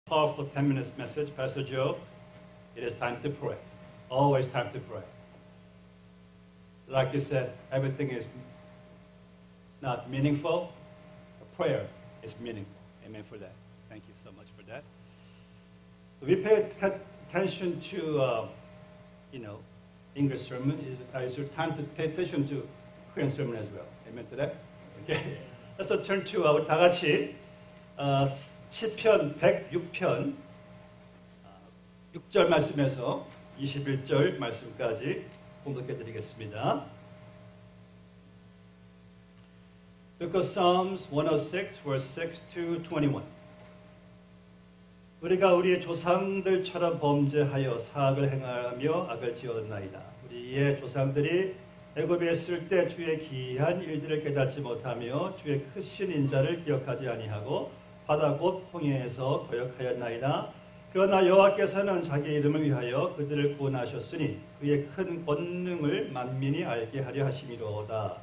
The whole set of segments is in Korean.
powerful 10 minutes message, Pastor Joe. It is time to pray. Always time to pray. Like you said, everything is not meaningful. A prayer is meaningful. Amen for that. Thank you so much for that. So we pay attention to, English sermon. It's your time to pay attention to Korean sermon as well. Amen to that. Okay. Let's turn to 우리 다 같이 시편 106편 6절 말씀에서 21절 말씀까지 공독해 드리겠습니다. Book of Psalms 106, verse 6 to 21. 우리가 우리의 조상들처럼 범죄하여 사악을 행하며 악을 지었나이다. 우리의 조상들이 애굽에 있을 때 주의 기이한 일들을 깨닫지 못하며 주의 크신 인자를 기억하지 아니하고 바다 곧 홍해에서 거역하였나이다. 그러나 여호와께서는 자기 이름을 위하여 그들을 구원하셨으니 그의 큰 권능을 만민이 알게 하려 하심이로다.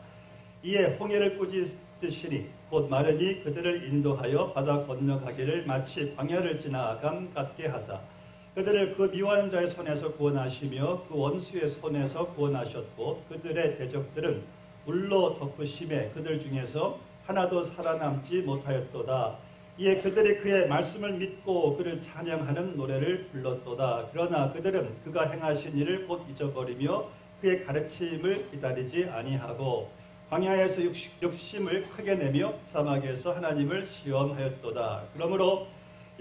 이에 홍해를 꾸짖으시니 곧 마르니 그들을 인도하여 바다 건너가기를 마치 광야를 지나감 같게 하사 그들을 그 미워하는 자의 손에서 구원하시며 그 원수의 손에서 구원하셨고 그들의 대적들은 물로 덮으심에 그들 중에서 하나도 살아남지 못하였도다. 이에 그들이 그의 말씀을 믿고 그를 찬양하는 노래를 불렀도다. 그러나 그들은 그가 행하신 일을 곧 잊어버리며 그의 가르침을 기다리지 아니하고 광야에서 욕심을 크게 내며 사막에서 하나님을 시험하였도다. 그러므로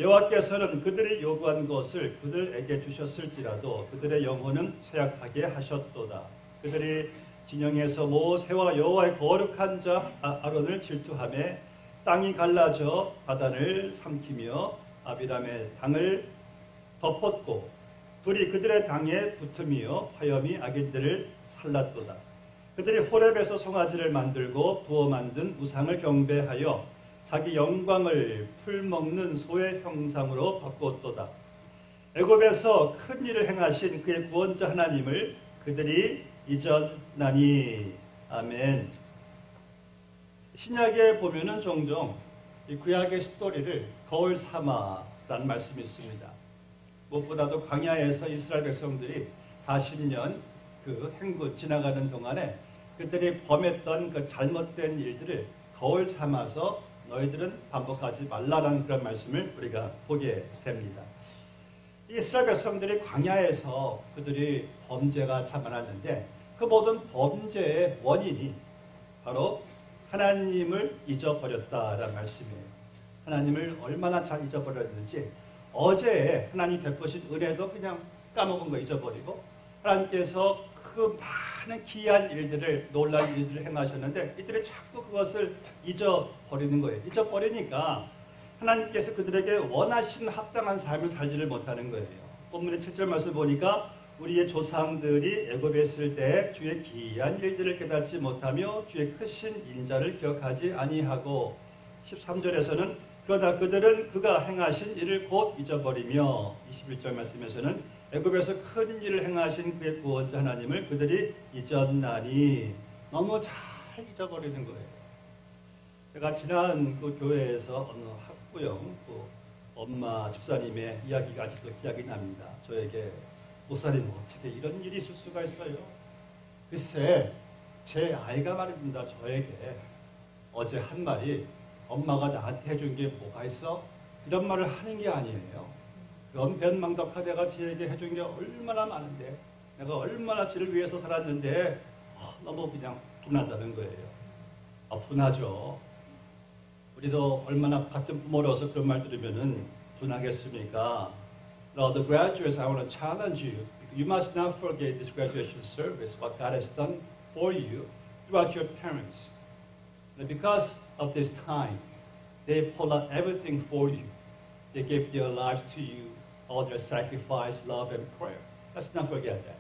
여호와께서는 그들이 요구한 것을 그들에게 주셨을지라도 그들의 영혼은 쇠약하게 하셨도다. 그들이 진영에서 모세와 여호와의 거룩한 자 아론을 질투하며 땅이 갈라져 바단을 삼키며 아비람의 당을 덮었고 불이 그들의 당에 붙으며 화염이 악인들을 살랐도다. 그들이 호렙에서 송아지를 만들고 부어 만든 우상을 경배하여 자기 영광을 풀먹는 소의 형상으로 바꾸었도다. 애굽에서 큰 일을 행하신 그의 구원자 하나님을 그들이 잊었나니. 아멘. 신약에 보면은 종종 이 구약의 스토리를 거울 삼아라는 말씀이 있습니다. 무엇보다도 광야에서 이스라엘 백성들이 40년 그 행군 지나가는 동안에 그들이 범했던 그 잘못된 일들을 거울 삼아서 너희들은 반복하지 말라라는 그런 말씀을 우리가 보게 됩니다. 이스라엘 백성들이 광야에서 그들이 범죄가 참 많았는데 그 모든 범죄의 원인이 바로 하나님을 잊어버렸다라는 말씀이에요. 하나님을 얼마나 잘 잊어버렸는지 어제 하나님 베푸신 은혜도 그냥 까먹은 거 잊어버리고 하나님께서 그 많은 기이한 일들을 놀라운 일들을 행하셨는데 이들이 자꾸 그것을 잊어버리는 거예요. 잊어버리니까 하나님께서 그들에게 원하시는 합당한 삶을 살지를 못하는 거예요. 본문의 7절 말씀 보니까 우리의 조상들이 애굽에 있을 때 주의 기이한 일들을 깨닫지 못하며 주의 크신 인자를 기억하지 아니하고 13절에서는 그러나 그들은 그가 행하신 일을 곧 잊어버리며 21절 말씀에서는 애굽에서 큰 일을 행하신 그의 구원자 하나님을 그들이 잊었나니. 너무 잘 잊어버리는 거예요. 제가 지난 그 교회에서 어느 학부형 그 엄마 집사님의 이야기가 아직도 기억이 납니다. 저에게 목사님 어떻게 이런 일이 있을 수가 있어요? 글쎄 제 아이가 말입니다. 저에게 어제 한 말이 엄마가 나한테 해준 게 뭐가 있어? 이런 말을 하는 게 아니에요. 변망덕하 내가 지에게 해준 게 얼마나 많은데 내가 얼마나 지를 위해서 살았는데 너무 그냥 분하다는 거예요. 분하죠. 우리도 얼마나 같은 부모로서 그런 말 들으면은 분하겠습니까? Now the graduates, I want to challenge you. You must not forget this graduation service, what God has done for you throughout your parents. And because of this time, they pulled out everything for you. They gave their lives to you. All their sacrifice, love, and prayer. Let's not forget that.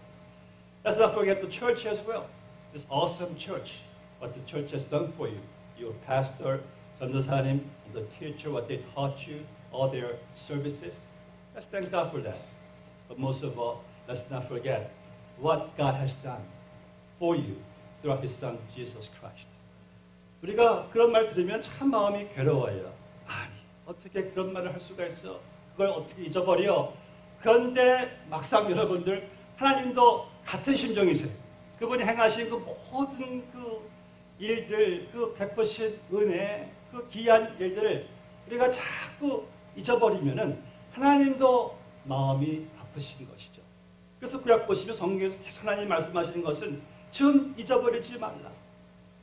Let's not forget the church as well. This awesome church, what the church has done for you. Your pastor, 전도사님, the teacher, what they taught you, all their services. Let's thank God for that. But most of all, let's not forget what God has done for you through His Son, Jesus Christ. 우리가 그런 말 들으면 참 마음이 괴로워요. 아니, 어떻게 그런 말을 할 수가 있어? 그걸 어떻게 잊어버려? 그런데 막상 여러분들 하나님도 같은 심정이세요. 그분이 행하신 그 모든 그 일들, 그 베푸신 은혜, 그 귀한 일들을 우리가 자꾸 잊어버리면은 하나님도 마음이 아프신 것이죠. 그래서 구약 보시면 성경에서 계속 하나님 말씀하시는 것은 지금 잊어버리지 말라.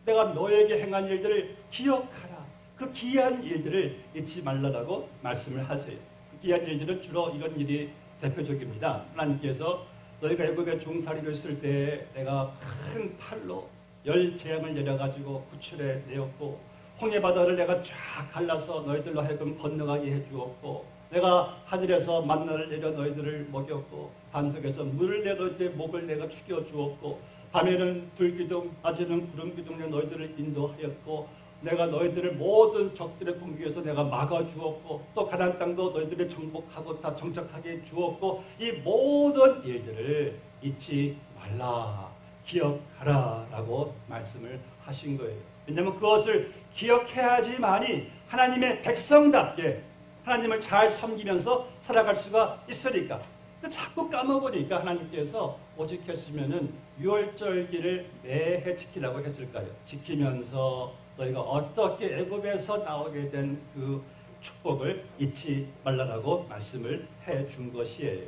내가 너에게 행한 일들을 기억하라. 그 귀한 일들을 잊지 말라라고 말씀을 하세요. 그 귀한 일들은 주로 이런 일이 대표적입니다. 하나님께서 너희가 애굽에 종살이를 했을 때 내가 큰 팔로 열 재앙을 내려가지고 구출해 내었고 홍해 바다를 내가 쫙 갈라서 너희들로 하여금 건너가게 해주었고 내가 하늘에서 만나를 내려 너희들을 먹였고 반석에서 물을 내 너희들의 목을 내가 죽여주었고 밤에는 불기둥 낮에는 구름기둥 내 너희들을 인도하였고 내가 너희들을 모든 적들의 공격에서 내가 막아주었고 또 가나안 땅도 너희들을 정복하고 다 정착하게 주었고 이 모든 일들을 잊지 말라 기억하라 라고 말씀을 하신 거예요. 왜냐하면 그것을 기억해야지만이 하나님의 백성답게 하나님을 잘 섬기면서 살아갈 수가 있으니까. 자꾸 까먹으니까 하나님께서 오직 했으면은 유월절기를 매해 지키라고 했을까요? 지키면서 너희가 어떻게 애굽에서 나오게 된 그 축복을 잊지 말라라고 말씀을 해준 것이에요.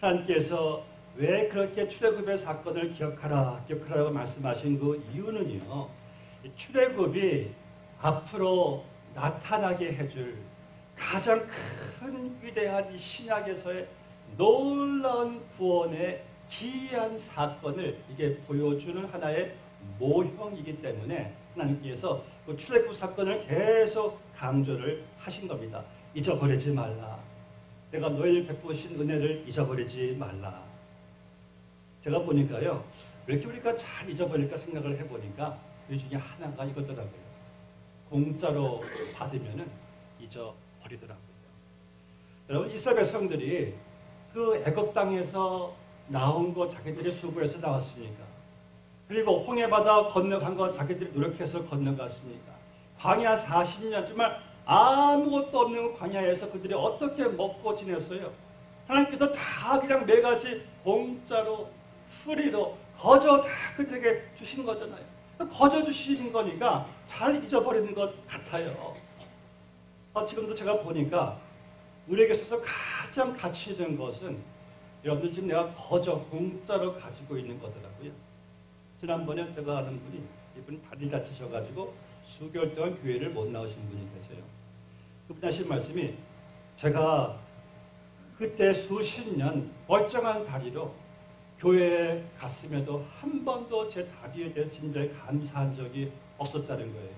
하나님께서 왜 그렇게 출애굽의 사건을 기억하라고 말씀하신 그 이유는요. 출애굽이 앞으로 나타나게 해줄 가장 큰 위대한 이 신약에서의 놀라운 구원의 기이한 사건을 이게 보여주는 하나의 모형이기 때문에 하나님께서 그 출애굽 사건을 계속 강조를 하신 겁니다. 잊어버리지 말라. 내가 너희를 베푸신 은혜를 잊어버리지 말라. 제가 보니까요. 왜 이렇게 우리가 잘 잊어버릴까 생각을 해보니까 그 중에 하나가 이거더라고요. 공짜로 받으면은 잊어버리더라고요. 여러분 이스라엘 백성들이 그 애굽 땅에서 나온 거 자기들이 수고해서 나왔습니까? 그리고 홍해바다 건너간 거 자기들이 노력해서 건너갔습니까? 광야 40년 정말 아무것도 없는 광야에서 그들이 어떻게 먹고 지냈어요? 하나님께서 다 그냥 매가지 공짜로 프리로 거저 다 그들에게 주신 거잖아요. 거저 주시는 거니까 잘 잊어버리는 것 같아요. 지금도 제가 보니까 우리에게 있어서 가장 가치 있는 것은 여러분들 지금 내가 거저 공짜로 가지고 있는 거더라고요. 지난번에 제가 아는 분이 이분 다리 다치셔가지고 수개월 동안 교회를 못 나오신 분이 계세요. 그분 하신 말씀이 제가 그때 수십 년 멀쩡한 다리로 교회에 갔음에도 한 번도 제 다리에 대해 진짜에 감사한 적이 없었다는 거예요.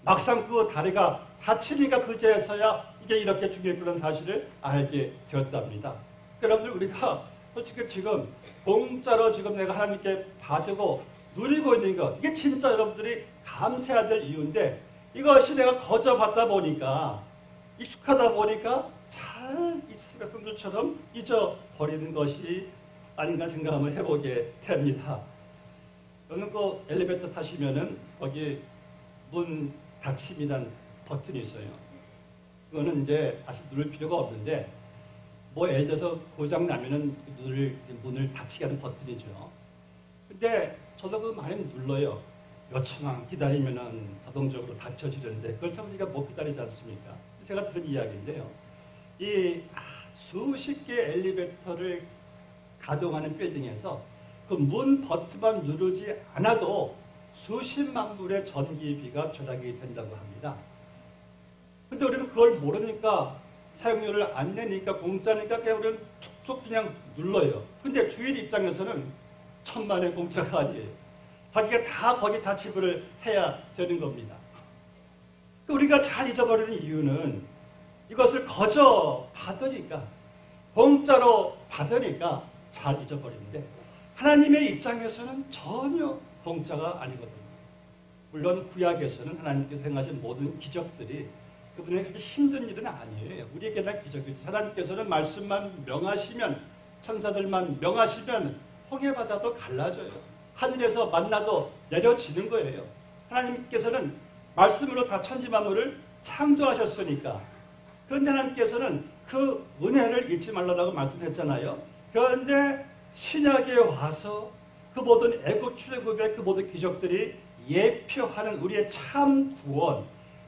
막상 그 다리가 다치니까 그제서야 이게 이렇게 중요했다는 사실을 알게 되었답니다. 여러분들 우리가 솔직히 지금 공짜로 지금 내가 하나님께 받고 누리고 있는 것 이게 진짜 여러분들이 감사해야 될 이유인데 이것이 내가 거저 받다 보니까 익숙하다 보니까 잘 이스라엘 백성들처럼 잊어버리는 것이 아닌가 생각을 해보게 됩니다. 여러분 그 엘리베이터 타시면은 거기 문 닫힘이라는 버튼이 있어요. 그거는 이제 다시 누를 필요가 없는데 뭐 예를 들어서 고장 나면은 문을 닫히게 하는 버튼이죠. 근데 저도 그거 많이 눌러요. 몇 초만 기다리면은 자동적으로 닫혀지는데 그걸 참 우리가 못 기다리지 않습니까? 제가 들은 이야기인데요. 이 수십 개 엘리베이터를 가동하는 빌딩에서 그 문 버튼만 누르지 않아도 수십만 불의 전기비가 절약이 된다고 합니다. 근데 우리는 그걸 모르니까 사용료를 안 내니까 공짜니까 그냥 우리는 툭툭 그냥 눌러요. 근데 주인 입장에서는 천만의 공짜가 아니에요. 자기가 다 거기 다 지불을 해야 되는 겁니다. 우리가 잘 잊어버리는 이유는 이것을 거저 받으니까 공짜로 받으니까 잘 잊어버리는데 하나님의 입장에서는 전혀 공짜가 아니거든요. 물론 구약에서는 하나님께서 행하신 모든 기적들이 그분에게 그렇게 힘든 일은 아니에요. 우리에게는 기적이죠. 하나님께서는 말씀만 명하시면 천사들만 명하시면 홍해바다도 갈라져요. 하늘에서 만나도 내려지는 거예요. 하나님께서는 말씀으로 다 천지만물을 창조하셨으니까 그런데 하나님께서는 그 은혜를 잊지 말라고 말씀했잖아요. 그런데 신약에 와서 그 모든 애굽 출애굽의 그 모든 기적들이 예표하는 우리의 참 구원,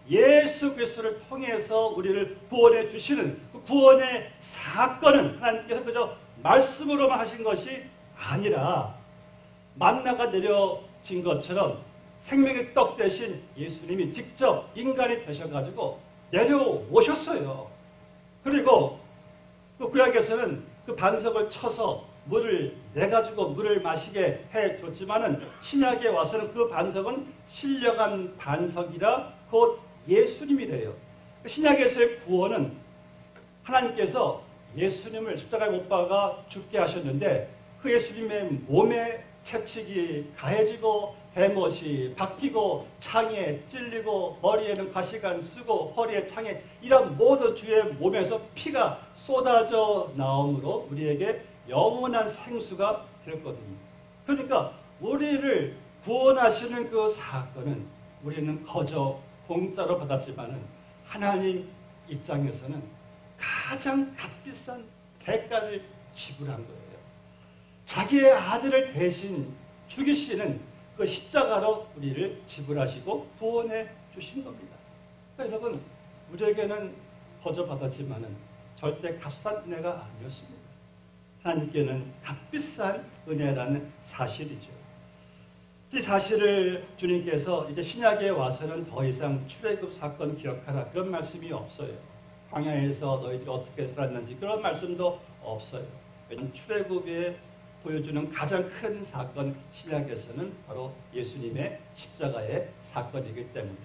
예수 그리스도를 통해서 우리를 구원해 주시는 그 구원의 사건은 하나님께서 그저 말씀으로만 하신 것이 아니라 만나가 내려진 것처럼 생명의 떡 대신 예수님이 직접 인간이 되셔가지고 내려오셨어요. 그리고 그 구약에서는 그 반석을 쳐서 물을 내가지고 물을 마시게 해줬지만은 신약에 와서는 그 반석은 신령한 반석이라 곧 예수님이래요. 신약에서의 구원은 하나님께서 예수님을 십자가에 못 박아 죽게 하셨는데 그 예수님의 몸에 채찍이 가해지고 대못이 박히고 창에 찔리고 머리에는 가시관 쓰고 허리에 창에 이런 모든 주의 몸에서 피가 쏟아져 나옴으로 우리에게 영원한 생수가 되었거든요. 그러니까 우리를 구원하시는 그 사건은 우리는 거저 공짜로 받았지만은 하나님 입장에서는 가장 값비싼 대가를 지불한 거예요. 자기의 아들을 대신 죽이시는 그 십자가로 우리를 지불하시고 구원해 주신 겁니다. 그러니까 여러분, 우리에게는 거저 받았지만은 절대 값싼 은혜가 아니었습니다. 하나님께는 값비싼 은혜라는 사실이죠. 이 사실을 주님께서 이제 신약에 와서는 더 이상 출애굽 사건 기억하라 그런 말씀이 없어요. 광야에서 너희들이 어떻게 살았는지 그런 말씀도 없어요. 왜냐하면 출애굽에 보여주는 가장 큰 사건 신약에서는 바로 예수님의 십자가의 사건이기 때문에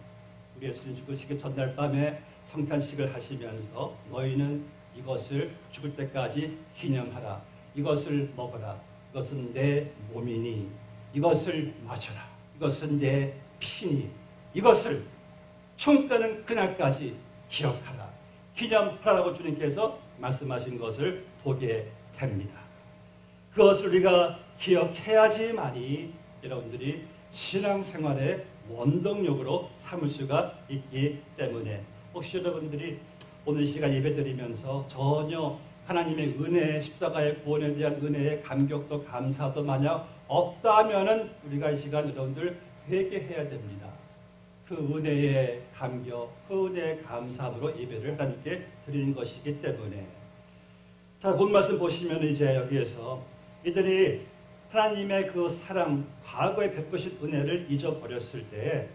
우리 예수님 죽으시기 전날 밤에 성탄식을 하시면서 너희는 이것을 죽을 때까지 기념하라. 이것을 먹어라. 이것은 내 몸이니 이것을 마셔라. 이것은 내 피니 이것을 총가는 그날까지 기억하라. 기념하라고 주님께서 말씀하신 것을 보게 됩니다. 그것을 우리가 기억해야지만이 여러분들이 신앙생활의 원동력으로 삼을 수가 있기 때문에 혹시 여러분들이 오늘 시간 예배드리면서 전혀 하나님의 은혜, 십자가의 구원에 대한 은혜의 감격도 감사도 만약 없다면은 우리가 이 시간 여러분들 회개해야 됩니다. 그 은혜의 감격, 그 은혜의 감사함으로 예배를 하나님께 드리는 것이기 때문에 자, 본 말씀 보시면 이제 여기에서 이들이 하나님의 그 사랑, 과거에 베푸신 은혜를 잊어버렸을 때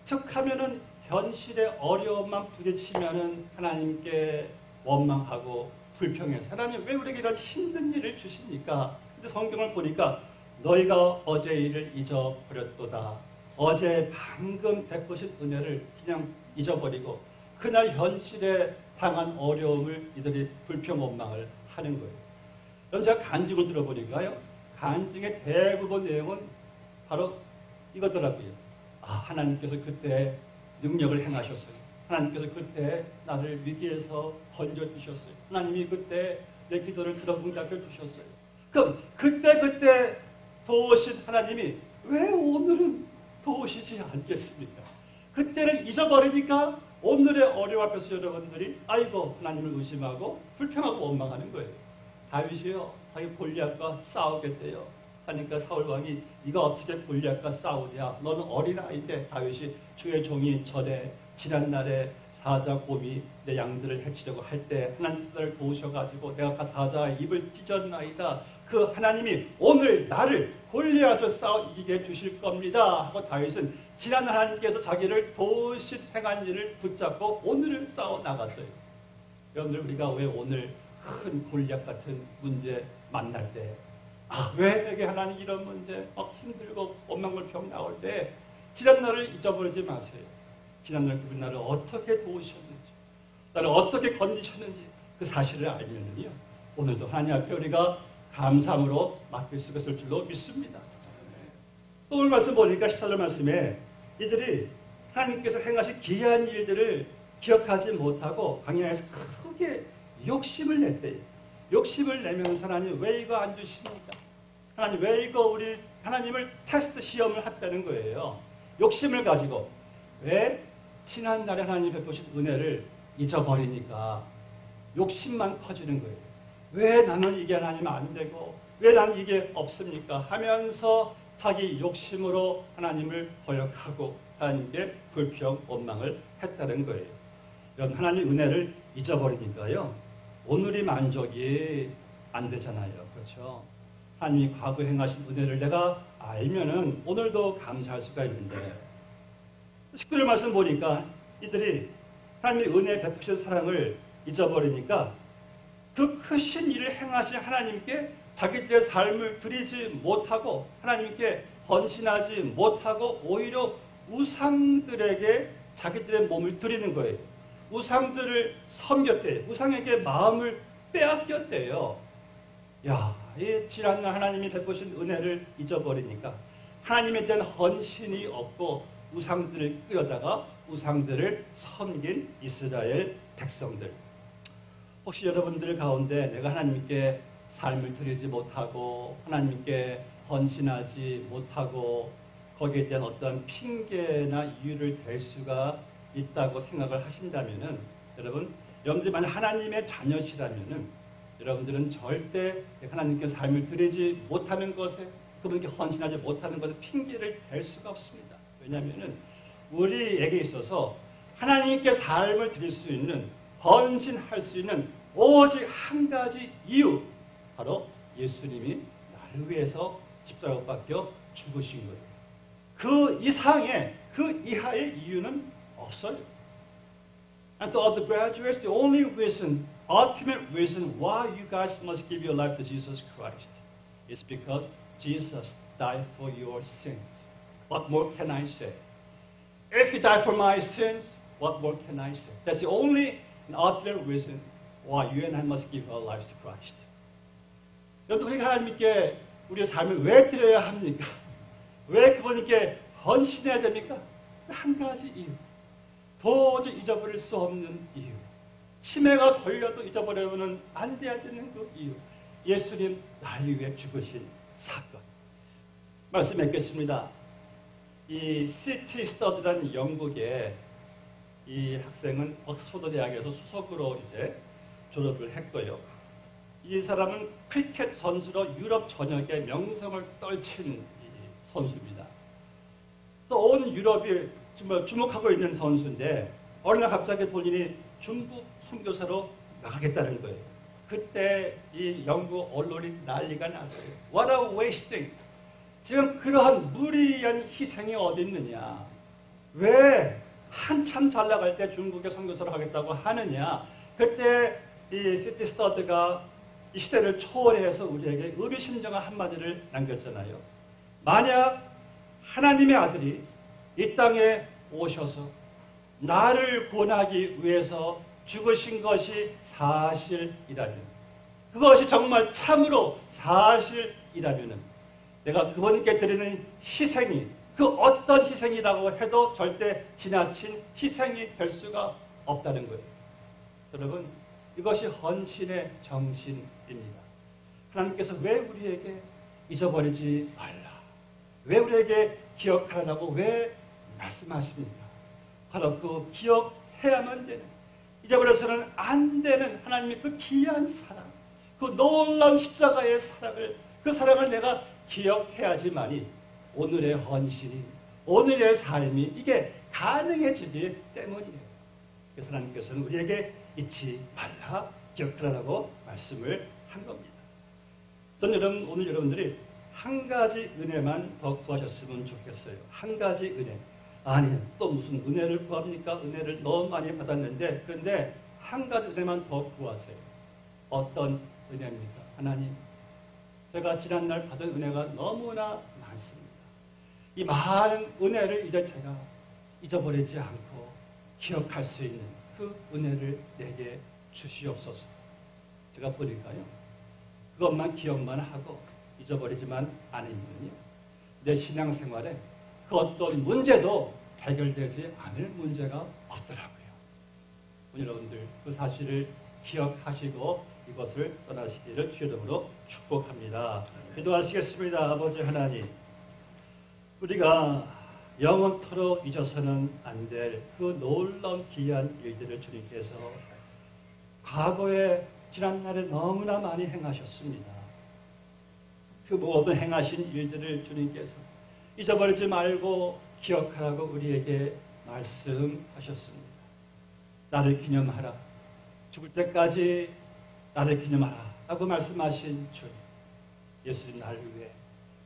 척하면은 현실의 어려움만 부딪히면은 하나님께 원망하고 불평해서 하나님 왜 우리에게 이런 힘든 일을 주십니까? 근데 성경을 보니까 너희가 어제 일을 잊어버렸도다. 어제 방금 베푸신 은혜를 그냥 잊어버리고 그날 현실에 당한 어려움을 이들이 불평 원망을 하는 거예요. 그럼 제가 간증을 들어보니까요. 간증의 대부분 내용은 바로 이거더라고요. 하나님께서 그때 능력을 행하셨어요. 하나님께서 그때 나를 위기에서 건져주셨어요. 하나님이 그때 내 기도를 들어 응답해 주셨어요. 그럼 그때 도우신 하나님이 왜 오늘은 도우시지 않겠습니까? 그때를 잊어버리니까 오늘의 어려움 앞에서 여러분들이 아이고 하나님을 의심하고 불평하고 원망하는 거예요. 다윗이요 자기 골리앗과 싸우겠대요. 하니까 사울 왕이 네가 어떻게 골리앗과 싸우냐? 너는 어린아이인데 다윗이 주의 종이 전에 지난날에 사자곰이 내 양들을 해치려고 할 때 하나님께서 도우셔가지고 내가 그 사자의 입을 찢었나이다. 그 하나님이 오늘 나를 골리앗을 싸워 이기게 해주실 겁니다. 하고 다윗은 지난 하나님께서 자기를 도우신 행한 일을 붙잡고 오늘을 싸워 나갔어요. 여러분들 우리가 왜 오늘 큰 골리앗 같은 문제 만날 때 왜 내게 하나님 이런 문제 힘들고 원망불평 나올 때 지난날을 잊어버리지 마세요. 지난날 그분 나를 어떻게 도우셨는지 나를 어떻게 건지셨는지 그 사실을 알면요 오늘도 하나님 앞에 우리가 감사함으로 맡길 수가 있을 줄로 믿습니다. 또 오늘 말씀 보니까 14절 말씀에 이들이 하나님께서 행하신 기이한 일들을 기억하지 못하고 광야에서 크게 욕심을 냈대요. 욕심을 내면서 하나님 왜 이거 안 주십니까? 하나님 왜 이거 우리 하나님을 테스트 시험을 했다는 거예요. 욕심을 가지고 왜 지난날에 하나님 베푸신 은혜를 잊어버리니까 욕심만 커지는 거예요. 왜 나는 이게 하나님 안 되고 왜 나는 이게 없습니까? 하면서 자기 욕심으로 하나님을 거역하고 하나님께 불평, 원망을 했다는 거예요. 이런 하나님의 은혜를 잊어버리니까요. 오늘이 만족이 안 되잖아요. 그렇죠? 하나님이 과거 행하신 은혜를 내가 알면은 오늘도 감사할 수가 있는데 19절 말씀 보니까 이들이 하나님의 은혜 베푸신 사랑을 잊어버리니까 그 크신 일을 행하신 하나님께 자기들의 삶을 드리지 못하고 하나님께 헌신하지 못하고 오히려 우상들에게 자기들의 몸을 드리는 거예요. 우상들을 섬겼대요. 우상에게 마음을 빼앗겼대요. 야, 이 지난날 하나님이 베푸신 은혜를 잊어버리니까 하나님에 대한 헌신이 없고 우상들을 끌어다가 우상들을 섬긴 이스라엘 백성들. 혹시 여러분들 가운데 내가 하나님께 삶을 드리지 못하고 하나님께 헌신하지 못하고 거기에 대한 어떤 핑계나 이유를 댈 수가 있다고 생각을 하신다면은 여러분들이 만약 하나님의 자녀시라면은 여러분들은 절대 하나님께 삶을 드리지 못하는 것에 그분께 헌신하지 못하는 것에 핑계를 댈 수가 없습니다. 왜냐하면은 우리에게 있어서 하나님께 삶을 드릴 수 있는 헌신할 수 있는 오직 한 가지 이유 바로 예수님이 나를 위해서 십자가에 못 박혀 죽으신 거예요. 그 이상의 그 이하의 이유는 없어요. And to all the graduates, the only reason, ultimate reason why you guys must give your life to Jesus Christ is because Jesus died for your sins. What more can I say? If He died for my sins, what more can I say? That's the only and ultimate reason why you and I must give our lives to Christ. 여러분, 우리가 하나님께 우리의 삶을 왜 드려야 합니까? 왜 그분께 헌신해야 됩니까? 한 가지 이유. 도저히 잊어버릴 수 없는 이유. 치매가 걸려도 잊어버리면 안 돼야 되는 그 이유. 예수님 나를 위해 죽으신 사건. 말씀 맺겠습니다. 이 시티 스터디라는 영국의 이 학생은 옥스퍼드 대학에서 수석으로 이제 졸업을 했고요. 이 사람은 크리켓 선수로 유럽 전역에 명성을 떨친 선수입니다. 또 온 유럽이 정말 주목하고 있는 선수인데 어느 날 갑자기 본인이 중국 선교사로 나가겠다는 거예요. 그때 이 영국 언론이 난리가 났어요. What a wasting! 지금 그러한 무리한 희생이 어디 있느냐? 왜 한참 잘 나갈 때 중국에 선교사를 하겠다고 하느냐? 그때 이 시티 스터드가 이 시대를 초월해서 우리에게 의미심장한 한마디를 남겼잖아요. 만약 하나님의 아들이 이 땅에 오셔서 나를 구원하기 위해서 죽으신 것이 사실이라면, 그것이 정말 참으로 사실이라면 내가 그분께 드리는 희생이 그 어떤 희생이라고 해도 절대 지나친 희생이 될 수가 없다는 거예요. 여러분, 이것이 헌신의 정신입니다. 하나님께서 왜 우리에게 잊어버리지 말라, 왜 우리에게 기억하라고 왜 말씀하십니까? 바로 그 기억해야만 되는, 잊어버려서는 안 되는 하나님의 그 귀한 사랑, 그 놀라운 십자가의 사랑을, 그 사랑을 내가 기억해야지만이 오늘의 헌신이, 오늘의 삶이 이게 가능해지기 때문이에요. 그래서 하나님께서는 우리에게 잊지 말라, 기억하라고 말씀을 한 겁니다. 저는 오늘 여러분들이 한 가지 은혜만 더 구하셨으면 좋겠어요. 한 가지 은혜. 아니, 또 무슨 은혜를 구합니까? 은혜를 너무 많이 받았는데, 그런데 한 가지 은혜만 더 구하세요. 어떤 은혜입니까? 하나님, 제가 지난날 받은 은혜가 너무나 많습니다. 이 많은 은혜를 이제 제가 잊어버리지 않고 기억할 수 있는 그 은혜를 내게 주시옵소서. 제가 보니까요, 그것만 기억만 하고 잊어버리지만 않으면요, 내 신앙생활에 그 어떤 문제도 해결되지 않을 문제가 없더라고요. 여러분들 그 사실을 기억하시고 이것을 떠나시기를 주의 이름으로 축복합니다. 기도하시겠습니다. 아버지 하나님, 우리가 영원토록 잊어서는 안 될 그 놀라운 귀한 일들을 주님께서 과거에 지난날에 너무나 많이 행하셨습니다. 그 모든 행하신 일들을 주님께서 잊어버리지 말고 기억하라고 우리에게 말씀하셨습니다. 나를 기념하라. 죽을 때까지 나를 기념하라. 라고 말씀하신 주님. 예수님 나를 위해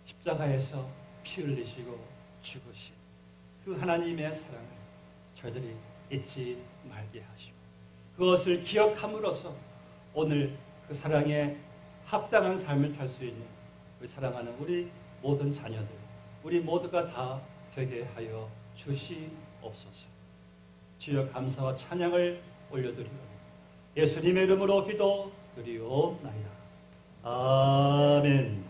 십자가에서 피 흘리시고 죽으신 그 하나님의 사랑을 저희들이 잊지 말게 하시고 그것을 기억함으로써 오늘 그 사랑에 합당한 삶을 살 수 있는 그 사랑하는 우리 모든 자녀들, 우리 모두가 다 되게 하여 주시옵소서. 주여 감사와 찬양을 올려드리오니 예수님의 이름으로 기도드리옵나이다. 아멘.